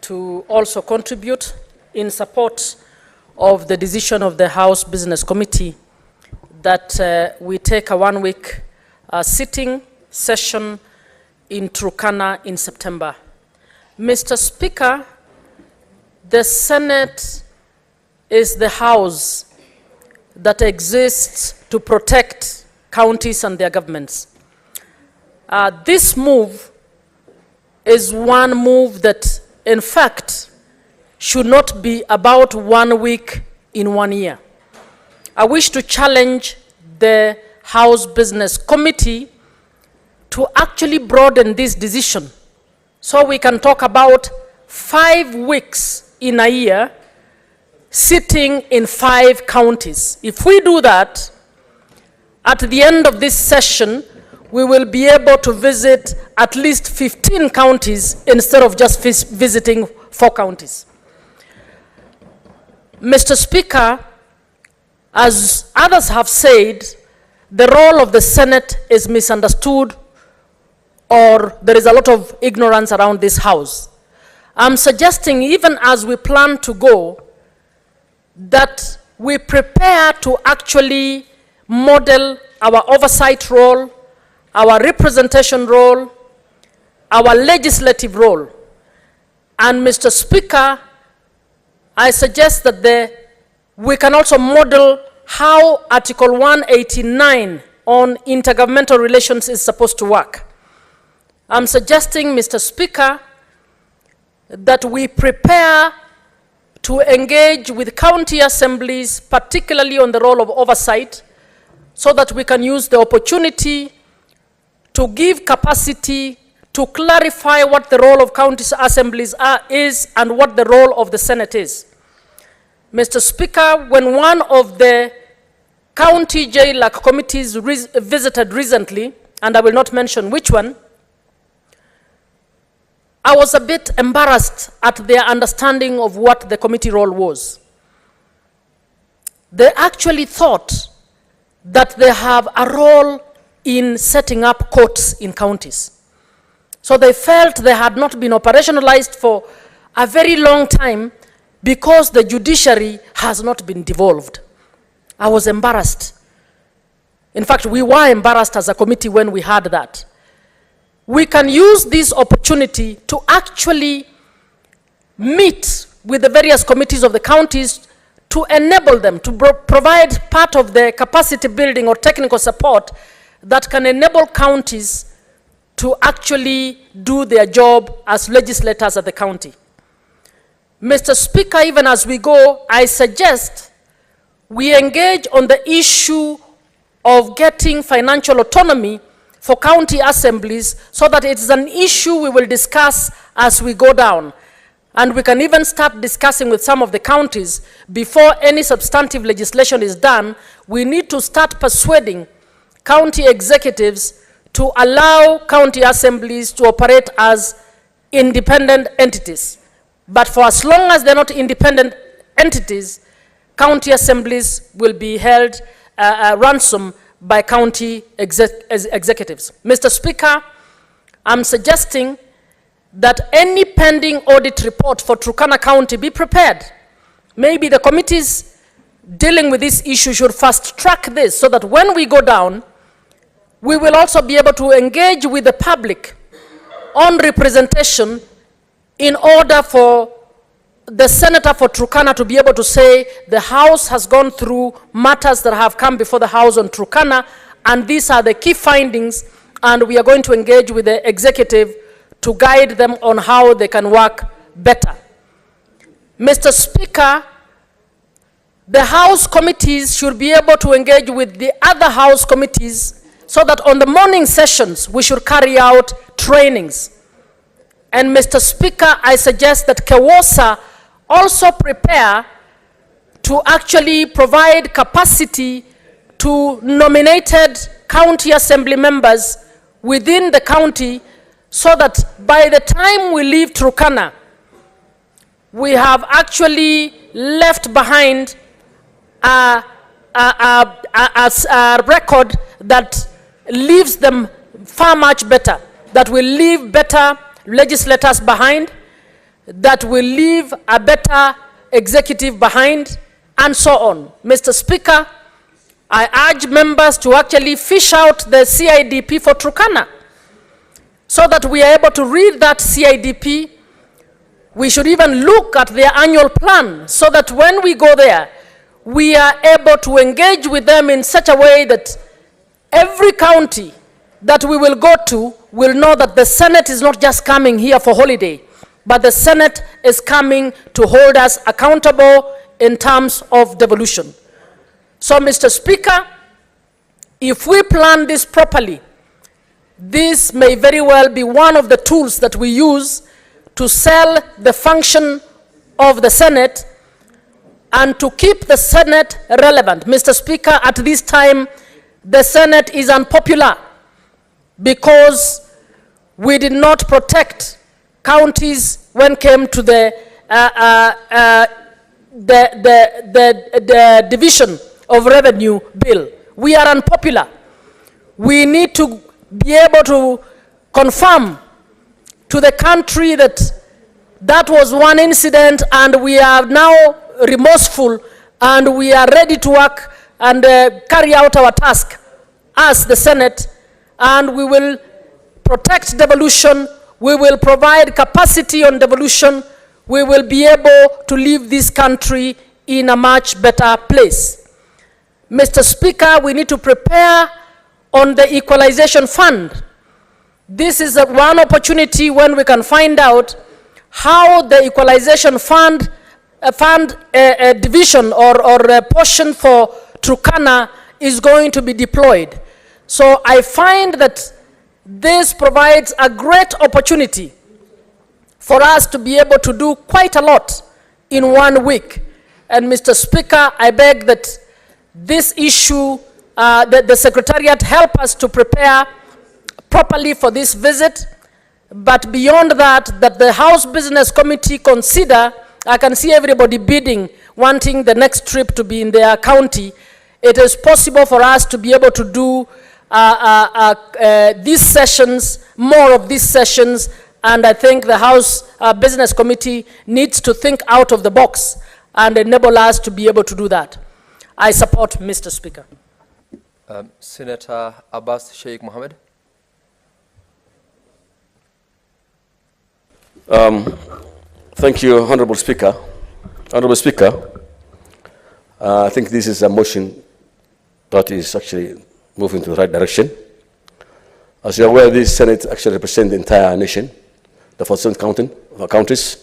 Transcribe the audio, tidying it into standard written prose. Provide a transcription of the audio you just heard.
to also contribute in support of the decision of the House Business Committee that we take a one-week sitting session in Turkana in September. Mr. Speaker, the Senate is the House that exists to protect counties and their governments. This move is one move that, in fact, should not be about 1 week in 1 year. I wish to challenge the House Business Committee to actually broaden this decision so we can talk about 5 weeks in a year sitting in 5 counties. If we do that, at the end of this session, we will be able to visit at least 15 counties instead of just visiting 4 counties. Mr. Speaker, as others have said, the role of the Senate is misunderstood, or there is a lot of ignorance around this House. I'm suggesting, even as we plan to go, that we prepare to actually model our oversight role, our representation role, our legislative role. And Mr. Speaker, I suggest that we can also model how Article 189 on intergovernmental relations is supposed to work. I'm suggesting, Mr. Speaker, that we prepare to engage with county assemblies, particularly on the role of oversight, so that we can use the opportunity to give capacity to clarify what the role of county assemblies is and what the role of the Senate is. Mr. Speaker, when one of the county jail committees visited recently, and I will not mention which one, I was a bit embarrassed at their understanding of what the committee role was. They actually thought that they have a role in setting up courts in counties. So they felt they had not been operationalized for a very long time because the judiciary has not been devolved. I was embarrassed. In fact, we were embarrassed as a committee when we heard that. We can use this opportunity to actually meet with the various committees of the counties to enable them to provide part of the capacity building or technical support that can enable counties to actually do their job as legislators at the county. Mr. Speaker, even as we go, I suggest we engage on the issue of getting financial autonomy for county assemblies so that it is an issue we will discuss as we go down. And we can even start discussing with some of the counties before any substantive legislation is done. We need to start persuading county executives to allow county assemblies to operate as independent entities. But for as long as they're not independent entities, county assemblies will be held ransom by county executives. Mr. Speaker, I'm suggesting that any pending audit report for Turkana County be prepared. Maybe the committees dealing with this issue should fast track this so that when we go down, we will also be able to engage with the public on representation in order for the senator for Turkana to be able to say the House has gone through matters that have come before the House on Turkana, and these are the key findings, and we are going to engage with the executive to guide them on how they can work better. Mr. Speaker, the House committees should be able to engage with the other House committees so that on the morning sessions we should carry out trainings. And Mr. Speaker, I suggest that KEWOSA also prepare to actually provide capacity to nominated county assembly members within the county so that by the time we leave Turkana, we have actually left behind a record that leaves them far much better, that will leave better legislators behind, that will leave a better executive behind, and so on. Mr. Speaker, I urge members to actually fish out the CIDP for Turkana so that we are able to read that CIDP. We should even look at their annual plan so that when we go there, we are able to engage with them in such a way that every county that we will go to will know that the Senate is not just coming here for holiday, but the Senate is coming to hold us accountable in terms of devolution. So, Mr. Speaker, if we plan this properly, this may very well be one of the tools that we use to sell the function of the Senate and to keep the Senate relevant. Mr. Speaker, at this time, the Senate is unpopular because we did not protect counties when it came to the division of revenue bill. We are unpopular. We need to be able to confirm to the country that that was one incident, and we are now remorseful and we are ready to work and carry out our task as the Senate, and we will protect devolution, we will provide capacity on devolution, we will be able to leave this country in a much better place. Mr. Speaker, we need to prepare on the equalization fund. This is one opportunity when we can find out how the equalization fund division or a portion for Turkana is going to be deployed. So I find that this provides a great opportunity for us to be able to do quite a lot in 1 week. And Mr. Speaker, I beg that this issue, that the Secretariat help us to prepare properly for this visit. But beyond that, that the House Business Committee consider, I can see everybody bidding, wanting the next trip to be in their county. It is possible for us to be able to do these sessions, more of these sessions, and I think the House Business Committee needs to think out of the box and enable us to be able to do that. I support, Mr. Speaker. Senator Abbas Sheikh Mohammed. Thank you, Honorable Speaker. Honorable Speaker, I think this is a motion that is actually moving to the right direction. As you're aware, this Senate actually represents the entire nation, the 47 counties.